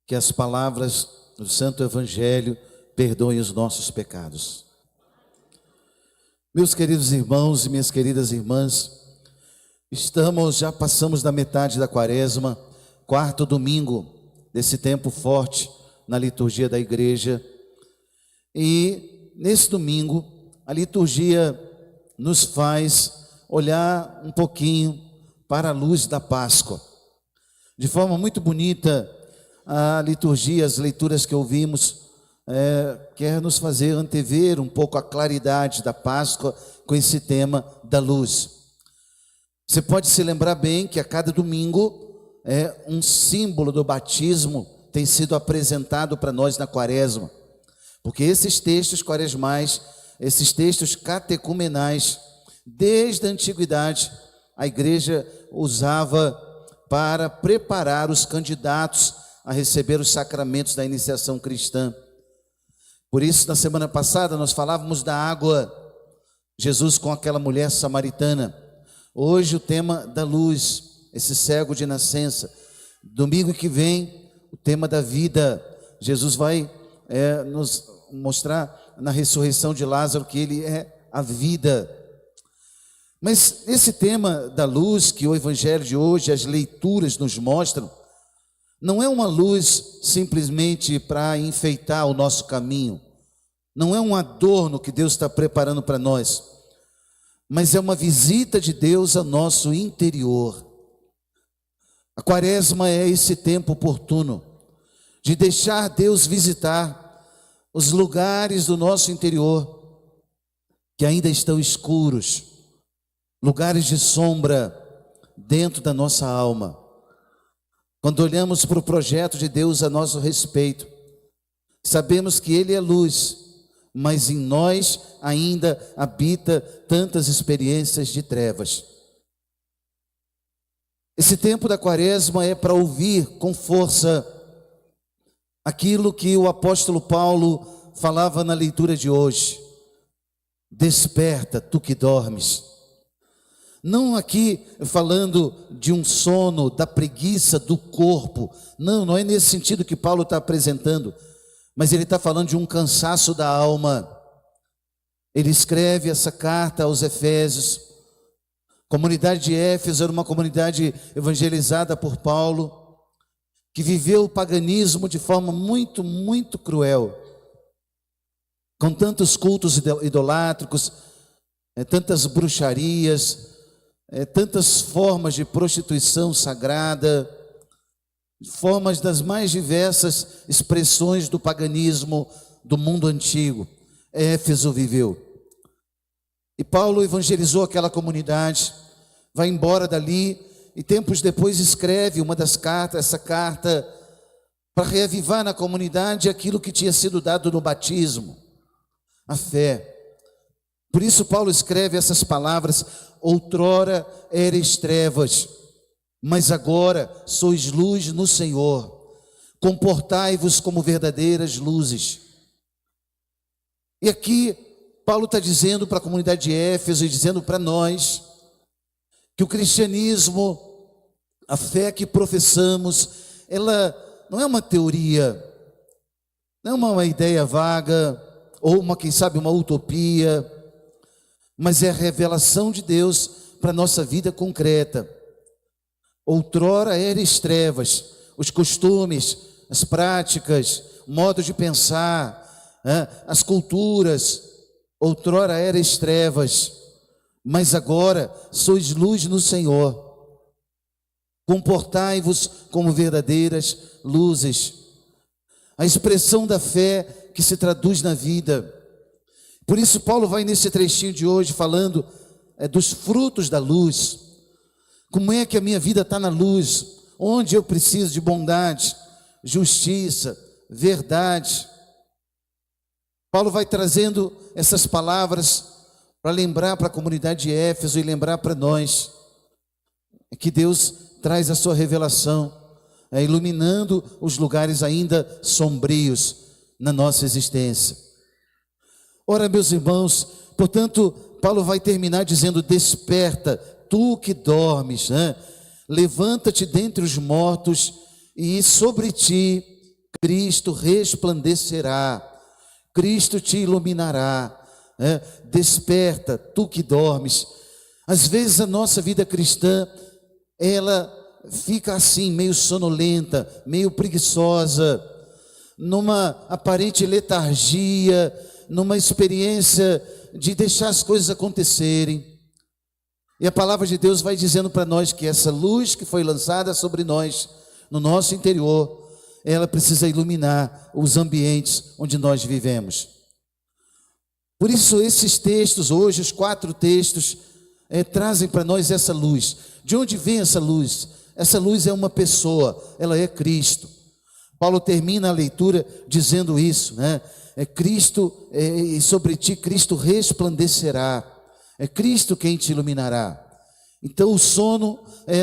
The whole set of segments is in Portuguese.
que as palavras do Santo Evangelho perdoem os nossos pecados. Meus queridos irmãos e minhas queridas irmãs, já passamos da metade da quaresma, quarto domingo desse tempo forte na liturgia da igreja. E nesse domingo, a liturgia nos faz olhar um pouquinho para a luz da Páscoa. De forma muito bonita, a liturgia, as leituras que ouvimos, quer nos fazer antever um pouco a claridade da Páscoa com esse tema da luz. Você pode se lembrar bem que a cada domingo um símbolo do batismo tem sido apresentado para nós na quaresma, porque esses textos quaresmais, esses textos catecumenais, desde a antiguidade, a igreja usava para preparar os candidatos a receber os sacramentos da iniciação cristã. Por isso, na semana passada, nós falávamos da água, Jesus com aquela mulher samaritana. Hoje o tema da luz, esse cego de nascença. Domingo que vem, o tema da vida. Jesus vai nos mostrar na ressurreição de Lázaro que ele é a vida. Mas esse tema da luz que o Evangelho de hoje, as leituras nos mostram, não é uma luz simplesmente para enfeitar o nosso caminho, não é um adorno que Deus está preparando para nós, mas é uma visita de Deus ao nosso interior. A quaresma é esse tempo oportuno de deixar Deus visitar os lugares do nosso interior que ainda estão escuros, lugares de sombra dentro da nossa alma. Quando olhamos para o projeto de Deus a nosso respeito, sabemos que Ele é luz, mas em nós ainda habita tantas experiências de trevas. Esse tempo da quaresma é para ouvir com força aquilo que o apóstolo Paulo falava na leitura de hoje. Desperta, tu que dormes. Não aqui falando de um sono, da preguiça do corpo. Não é nesse sentido que Paulo está apresentando. Mas ele está falando de um cansaço da alma. Ele escreve essa carta aos Efésios. A comunidade de Éfeso era uma comunidade evangelizada por Paulo, que viveu o paganismo de forma muito, muito cruel. Com tantos cultos idolátricos, tantas bruxarias, tantas formas de prostituição sagrada, formas das mais diversas expressões do paganismo do mundo antigo. Éfeso viveu. E Paulo evangelizou aquela comunidade, vai embora dali e tempos depois escreve uma das cartas, essa carta, para reavivar na comunidade aquilo que tinha sido dado no batismo, a fé. Por isso Paulo escreve essas palavras: outrora eres trevas, mas agora sois luz no Senhor. Comportai-vos como verdadeiras luzes. E aqui Paulo está dizendo para a comunidade de Éfeso e dizendo para nós que o cristianismo, a fé que professamos, ela não é uma teoria, não é uma ideia vaga ou quem sabe uma utopia, mas é a revelação de Deus para a nossa vida concreta. Outrora eres trevas, os costumes, as práticas, o modo de pensar, as culturas. Outrora eres trevas, mas agora sois luz no Senhor. Comportai-vos como verdadeiras luzes. A expressão da fé que se traduz na vida. Por isso Paulo vai nesse trechinho de hoje falando dos frutos da luz. Como é que a minha vida está na luz? Onde eu preciso de bondade, justiça, verdade. Paulo vai trazendo essas palavras para lembrar para a comunidade de Éfeso e lembrar para nós que Deus traz a sua revelação, iluminando os lugares ainda sombrios na nossa existência. Ora, meus irmãos, portanto, Paulo vai terminar dizendo: desperta, tu que dormes, levanta-te dentre os mortos, e sobre ti Cristo resplandecerá, Cristo te iluminará, né? Desperta, tu que dormes. Às vezes a nossa vida cristã, ela fica assim, meio sonolenta, meio preguiçosa, numa aparente letargia, numa experiência de deixar as coisas acontecerem. E a palavra de Deus vai dizendo para nós que essa luz que foi lançada sobre nós, no nosso interior, ela precisa iluminar os ambientes onde nós vivemos. Por isso esses textos, hoje os 4 textos, trazem para nós essa luz. De onde vem essa luz? Essa luz é uma pessoa, ela é Cristo. Paulo termina a leitura dizendo isso, né? É Cristo, e sobre ti Cristo resplandecerá. É Cristo quem te iluminará. Então o sono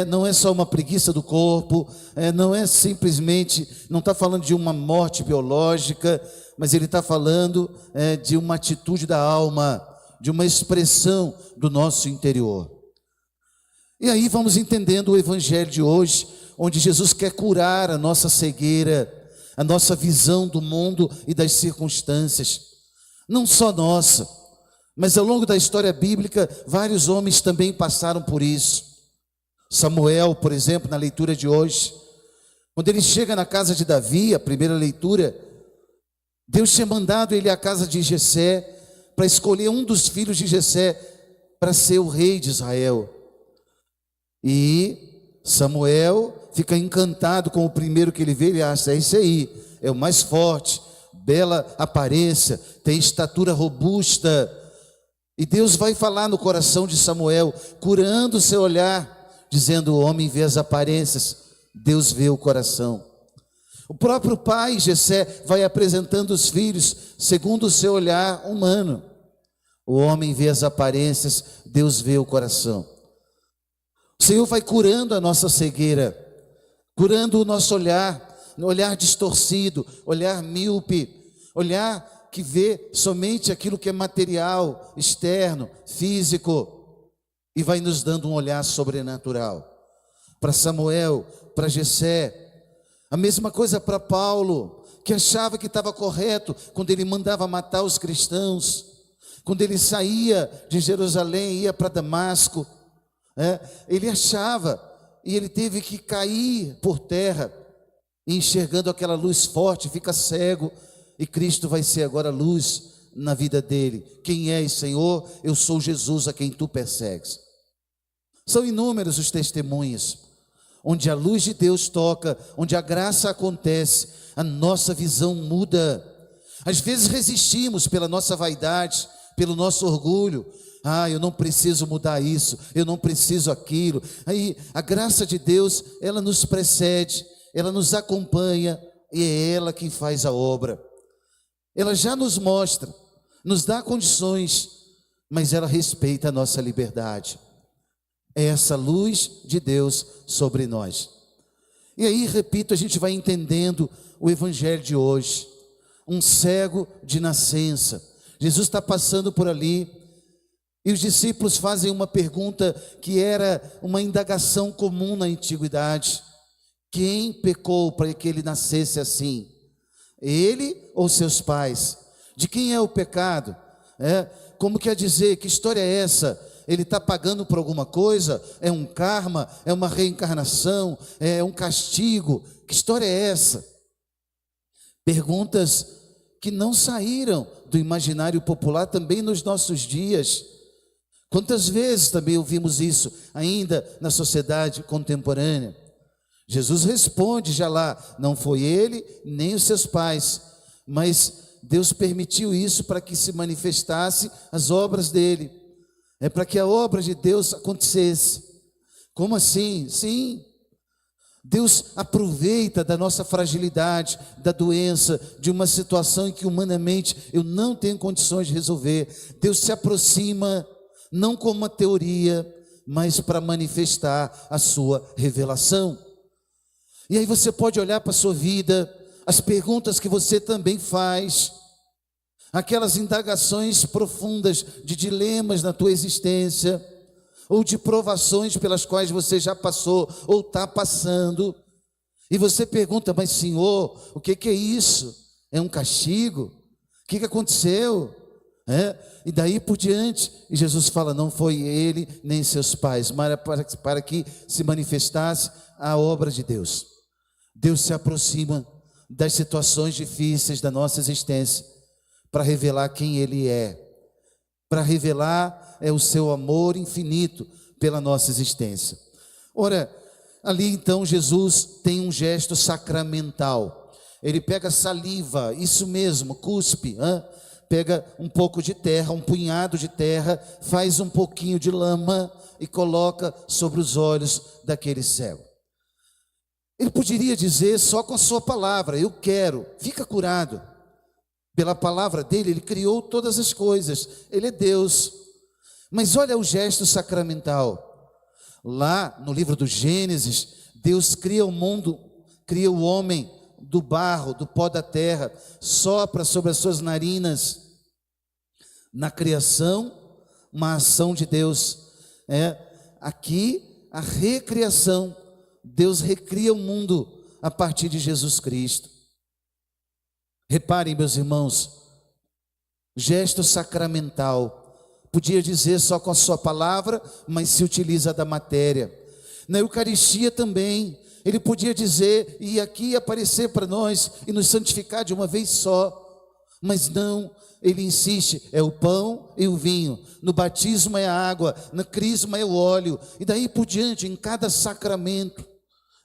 não é só uma preguiça do corpo, não é simplesmente, não está falando de uma morte biológica, mas ele está falando de uma atitude da alma, de uma expressão do nosso interior. E aí vamos entendendo o evangelho de hoje, onde Jesus quer curar a nossa cegueira, a nossa visão do mundo e das circunstâncias, não só nossa, mas ao longo da história bíblica, vários homens também passaram por isso. Samuel, por exemplo, na leitura de hoje, quando ele chega na casa de Davi, a primeira leitura, Deus tinha mandado ele à casa de Jessé, para escolher um dos filhos de Jessé, para ser o rei de Israel. E Samuel fica encantado com o primeiro que ele vê, ele acha, é esse aí, é o mais forte, bela aparência, tem estatura robusta. E Deus vai falar no coração de Samuel, curando o seu olhar, dizendo: o homem vê as aparências, Deus vê o coração. O próprio pai, Jessé, vai apresentando os filhos segundo o seu olhar humano. O homem vê as aparências, Deus vê o coração. O Senhor vai curando a nossa cegueira, curando o nosso olhar distorcido, olhar míope, olhar que vê somente aquilo que é material, externo, físico, e vai nos dando um olhar sobrenatural. Para Samuel, para Jessé, a mesma coisa para Paulo, que achava que estava correto quando ele mandava matar os cristãos, quando ele saía de Jerusalém e ia para Damasco, ele achava, e ele teve que cair por terra, e enxergando aquela luz forte, fica cego, e Cristo vai ser agora luz na vida dele. Quem és, Senhor? Eu sou Jesus a quem tu persegues. São inúmeros os testemunhos, onde a luz de Deus toca, onde a graça acontece, a nossa visão muda. Às vezes resistimos pela nossa vaidade, pelo nosso orgulho. Eu não preciso mudar isso, eu não preciso aquilo. Aí a graça de Deus, ela nos precede, ela nos acompanha, e é ela quem faz a obra. Ela já nos mostra, nos dá condições, mas ela respeita a nossa liberdade. É essa luz de Deus sobre nós. E aí, repito, a gente vai entendendo o evangelho de hoje. Um cego de nascença. Jesus está passando por ali, e os discípulos fazem uma pergunta que era uma indagação comum na antiguidade: quem pecou para que ele nascesse assim? Ele ou seus pais? De quem é o pecado? Como quer dizer, que história é essa? Ele está pagando por alguma coisa? É um karma? É uma reencarnação? É um castigo? Que história é essa? Perguntas que não saíram do imaginário popular também nos nossos dias. Quantas vezes também ouvimos isso ainda na sociedade contemporânea? Jesus responde já lá: não foi ele nem os seus pais, mas Deus permitiu isso para que se manifestasse as obras dele, para que a obra de Deus acontecesse. Como assim? Sim, Deus aproveita da nossa fragilidade, da doença, de uma situação em que humanamente eu não tenho condições de resolver. Deus se aproxima, não como uma teoria, mas para manifestar a sua revelação. E aí você pode olhar para a sua vida, as perguntas que você também faz, aquelas indagações profundas de dilemas na tua existência, ou de provações pelas quais você já passou ou está passando, E você pergunta, mas Senhor, o que é isso? É um castigo? O que aconteceu? E daí por diante, e Jesus fala, não foi ele nem seus pais, mas para que se manifestasse a obra de Deus. Deus se aproxima das situações difíceis da nossa existência para revelar quem Ele é, para revelar o seu amor infinito pela nossa existência. Ora, ali então Jesus tem um gesto sacramental. Ele pega saliva, isso mesmo, cuspe, pega um pouco de terra, um punhado de terra, faz um pouquinho de lama e coloca sobre os olhos daquele cego. Ele poderia dizer só com a sua palavra, eu quero, fica curado. Pela palavra dele, ele criou todas as coisas, ele é Deus. Mas olha o gesto sacramental. Lá no livro do Gênesis, Deus cria o mundo, cria o homem do barro, do pó da terra, sopra sobre as suas narinas. Na criação, uma ação de Deus. Aqui, a recriação. Deus recria o mundo a partir de Jesus Cristo. Reparem, meus irmãos, gesto sacramental. Podia dizer só com a sua palavra, mas se utiliza da matéria. Na Eucaristia também, ele podia dizer e aqui aparecer para nós e nos santificar de uma vez só. Mas não, ele insiste, é o pão e o vinho. No batismo é a água, no crisma é o óleo. E daí por diante, em cada sacramento,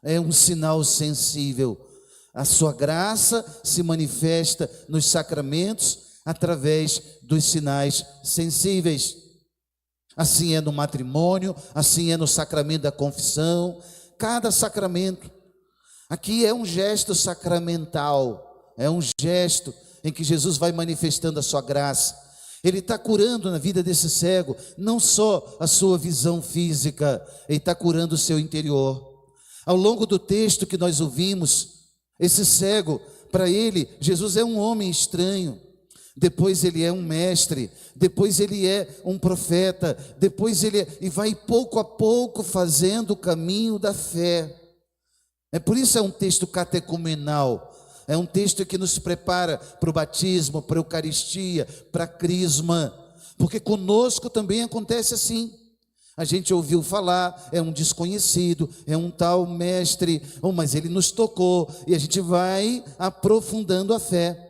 é um sinal sensível. A sua graça se manifesta nos sacramentos através dos sinais sensíveis. Assim é no matrimônio, assim é no sacramento da confissão. Cada sacramento. Aqui é um gesto sacramental, é um gesto em que Jesus vai manifestando a sua graça. Ele está curando na vida desse cego, não só a sua visão física, ele está curando o seu interior. Ao longo do texto que nós ouvimos, esse cego, para ele, Jesus é um homem estranho, depois ele é um mestre, depois ele é um profeta, depois e vai pouco a pouco fazendo o caminho da fé. Por isso é um texto catecumenal, é um texto que nos prepara para o batismo, para a Eucaristia, para a crisma, porque conosco também acontece assim. A gente ouviu falar, é um desconhecido, é um tal mestre, mas ele nos tocou, e a gente vai aprofundando a fé.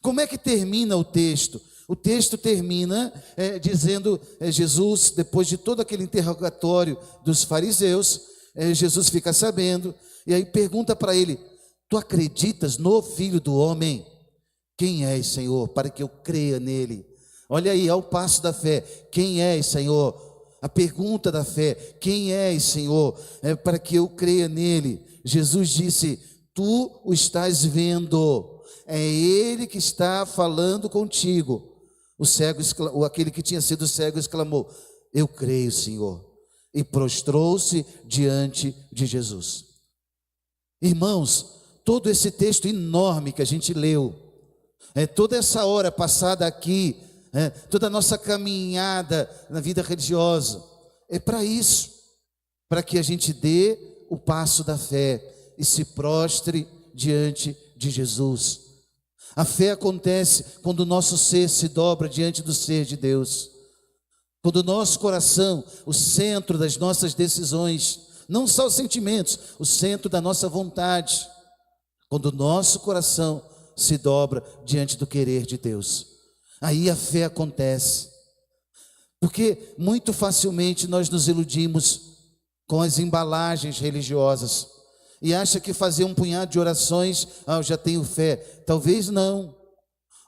Como é que termina o texto? O texto termina dizendo, Jesus, depois de todo aquele interrogatório dos fariseus, Jesus fica sabendo, e aí pergunta para ele, tu acreditas no Filho do Homem? Quem és, Senhor, para que eu creia nele? Olha aí, ao passo da fé, quem és, Senhor? A pergunta da fé, quem és, Senhor, para que eu creia nele? Jesus disse, tu o estás vendo, é ele que está falando contigo. O cego, aquele que tinha sido cego exclamou, eu creio, Senhor, e prostrou-se diante de Jesus. Irmãos, todo esse texto enorme que a gente leu, toda essa hora passada aqui, toda a nossa caminhada na vida religiosa, é para isso, para que a gente dê o passo da fé e se prostre diante de Jesus. A fé acontece quando o nosso ser se dobra diante do ser de Deus, quando o nosso coração, o centro das nossas decisões, não só os sentimentos, o centro da nossa vontade, quando o nosso coração se dobra diante do querer de Deus. Aí a fé acontece, porque muito facilmente nós nos iludimos com as embalagens religiosas e acha que fazer um punhado de orações, eu já tenho fé. Talvez não.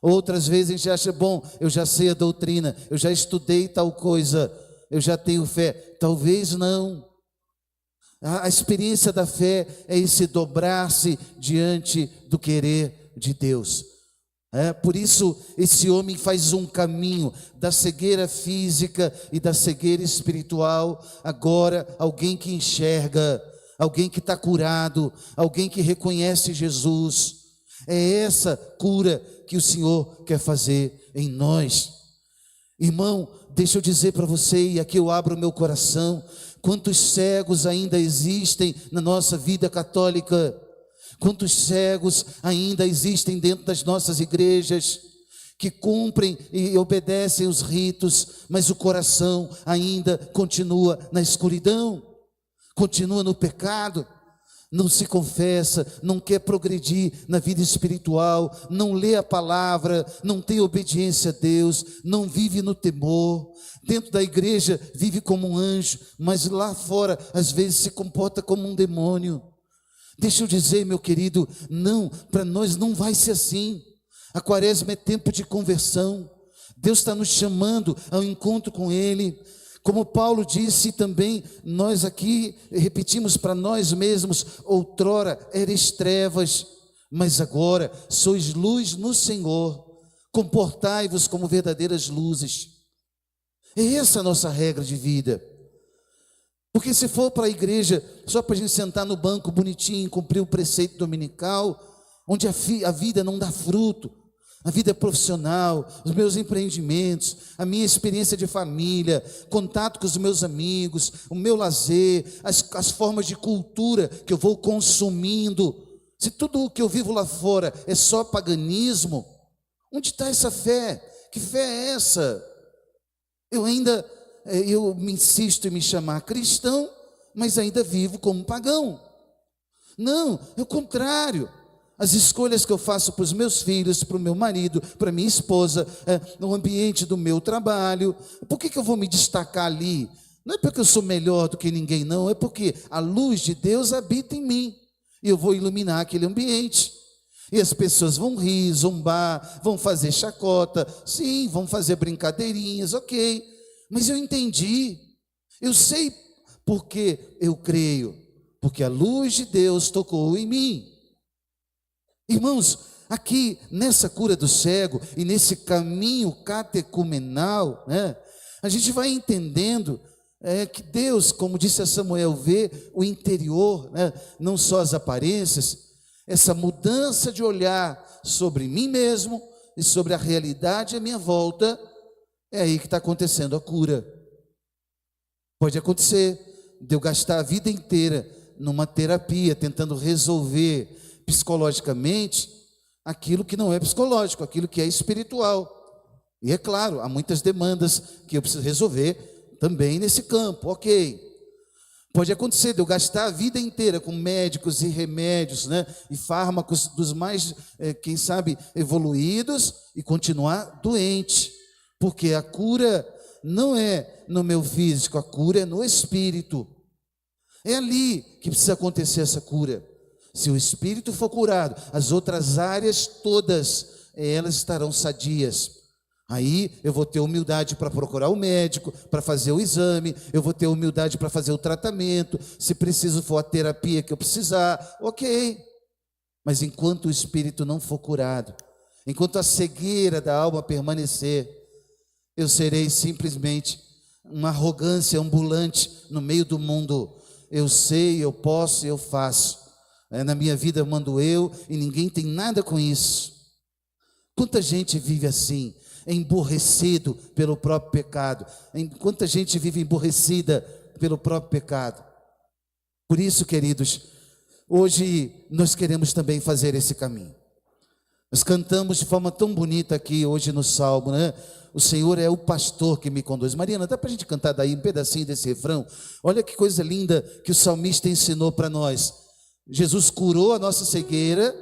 Outras vezes a gente acha, bom, eu já sei a doutrina, eu já estudei tal coisa, eu já tenho fé. Talvez não. A experiência da fé é esse dobrar-se diante do querer de Deus. Por isso esse homem faz um caminho da cegueira física e da cegueira espiritual, agora alguém que enxerga, alguém que está curado, alguém que reconhece Jesus. É essa cura que o Senhor quer fazer em nós. Irmão, deixa eu dizer para você, e aqui eu abro o meu coração, quantos cegos ainda existem na nossa vida católica. Quantos cegos ainda existem dentro das nossas igrejas, que cumprem e obedecem os ritos, mas o coração ainda continua na escuridão, continua no pecado, não se confessa, não quer progredir na vida espiritual, não lê a palavra, não tem obediência a Deus, não vive no temor. Dentro da igreja vive como um anjo, mas lá fora às vezes se comporta como um demônio. Deixa eu dizer, meu querido, não, para nós não vai ser assim. A quaresma é tempo de conversão. Deus está nos chamando ao encontro com Ele. Como Paulo disse também, nós aqui repetimos para nós mesmos: outrora eres trevas, mas agora sois luz no Senhor. Comportai-vos como verdadeiras luzes. É essa a nossa regra de vida. Porque se for para a igreja só para a gente sentar no banco bonitinho, cumprir o preceito dominical, onde a vida não dá fruto, a vida profissional, os meus empreendimentos, a minha experiência de família, contato com os meus amigos, o meu lazer, as formas de cultura que eu vou consumindo, se tudo o que eu vivo lá fora é só paganismo, onde está essa fé? Que fé é essa? Eu me insisto em me chamar cristão, mas ainda vivo como pagão. Não, é o contrário. As escolhas que eu faço para os meus filhos, para o meu marido, para minha esposa, no ambiente do meu trabalho, por que eu vou me destacar ali? Não é porque eu sou melhor do que ninguém, não, é porque a luz de Deus habita em mim, e eu vou iluminar aquele ambiente. E as pessoas vão rir, zombar, vão fazer chacota, sim, vão fazer brincadeirinhas, ok, mas eu entendi, eu sei porque eu creio, porque a luz de Deus tocou em mim. Irmãos, aqui nessa cura do cego e nesse caminho catecumenal, né, a gente vai entendendo que Deus, como disse a Samuel, vê o interior, né, não só as aparências, essa mudança de olhar sobre mim mesmo e sobre a realidade à minha volta. É aí que está acontecendo a cura. Pode acontecer de eu gastar a vida inteira numa terapia, tentando resolver psicologicamente aquilo que não é psicológico, aquilo que é espiritual. E é claro, há muitas demandas que eu preciso resolver também nesse campo, ok. Pode acontecer de eu gastar a vida inteira com médicos e remédios, né, e fármacos dos mais, quem sabe, evoluídos, e continuar doente. Porque a cura não é no meu físico, a cura é no espírito. É ali que precisa acontecer essa cura. Se o espírito for curado, as outras áreas todas, elas estarão sadias. Aí eu vou ter humildade para procurar o médico, para fazer o exame, eu vou ter humildade para fazer o tratamento, se preciso for a terapia que eu precisar, ok. Mas enquanto o espírito não for curado, enquanto a cegueira da alma permanecer, eu serei simplesmente uma arrogância ambulante no meio do mundo. Eu sei, eu posso, eu faço. Na minha vida eu mando eu e ninguém tem nada com isso. Quanta gente vive assim, emborrecido pelo próprio pecado. Quanta gente vive emborrecida pelo próprio pecado. Por isso, queridos, hoje nós queremos também fazer esse caminho. Nós cantamos de forma tão bonita aqui hoje no Salmo, né? O Senhor é o pastor que me conduz. Mariana, dá para a gente cantar daí um pedacinho desse refrão? Olha que coisa linda que o salmista ensinou para nós. Jesus curou a nossa cegueira,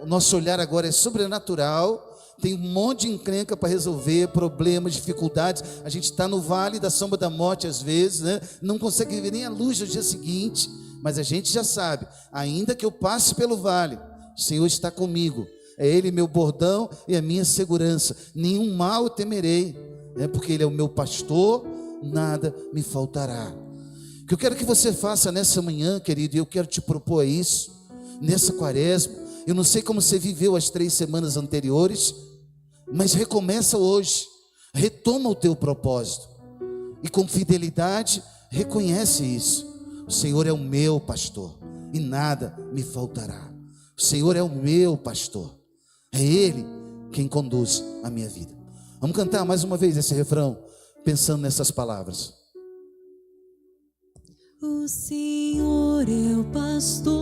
o nosso olhar agora é sobrenatural, tem um monte de encrenca para resolver, problemas, dificuldades. A gente está no vale da sombra da morte às vezes, né? Não consegue ver nem a luz do dia seguinte, mas a gente já sabe, ainda que eu passe pelo vale, o Senhor está comigo. É Ele meu bordão e a minha segurança. Nenhum mal eu temerei, porque Ele é o meu pastor, nada me faltará. O que eu quero que você faça nessa manhã, querido, e eu quero te propor isso, nessa quaresma. Eu não sei como você viveu as 3 semanas anteriores, mas recomeça hoje, retoma o teu propósito, e com fidelidade reconhece isso. O Senhor é o meu pastor, e nada me faltará. O Senhor é o meu pastor. É Ele quem conduz a minha vida. Vamos cantar mais uma vez esse refrão, pensando nessas palavras. O Senhor é o pastor